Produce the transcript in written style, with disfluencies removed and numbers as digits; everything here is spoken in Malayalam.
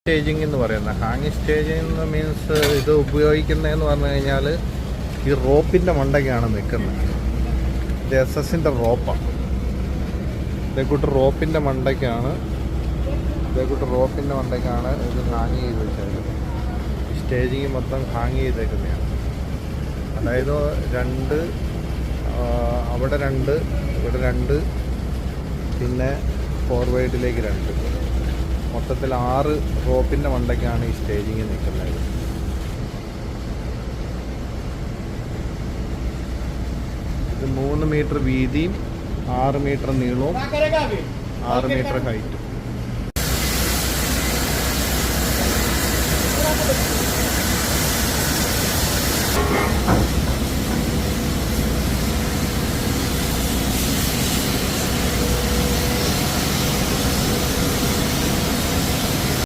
സ്റ്റേജിങ് എന്ന് പറയുന്നത്. ഹാങ്ങിങ് സ്റ്റേജിങ് മീൻസ് ഇത് ഉപയോഗിക്കുന്നതെന്ന് പറഞ്ഞു കഴിഞ്ഞാൽ ഈ റോപ്പിൻ്റെ മണ്ടയ്ക്കാണ് നിൽക്കുന്നത്. ഇത് SS-ൻ്റെ റോപ്പാണ്. ഇതേക്കൂട്ട് റോപ്പിൻ്റെ മണ്ടയ്ക്കാണ് ഇത് ഹാങ് ചെയ്ത് വെച്ചേക്കുന്നത്. സ്റ്റേജിങ് മൊത്തം ഹാങ് ചെയ്തേക്കുന്നതാണ്. അതായത് അവിടെ രണ്ട്, ഇവിടെ രണ്ട്, പിന്നെ ഫോർവേഡിലേക്ക് രണ്ട്, മൊത്തത്തിൽ 6 റോപ്പിൻ്റെ മണ്ടയ്ക്കാണ് ഈ സ്റ്റേജിങ് നിൽക്കുന്നത്. ഇത് 3 മീറ്റർ വീതിയും 6 മീറ്റർ നീളവും 6 മീറ്റർ ഹൈറ്റും.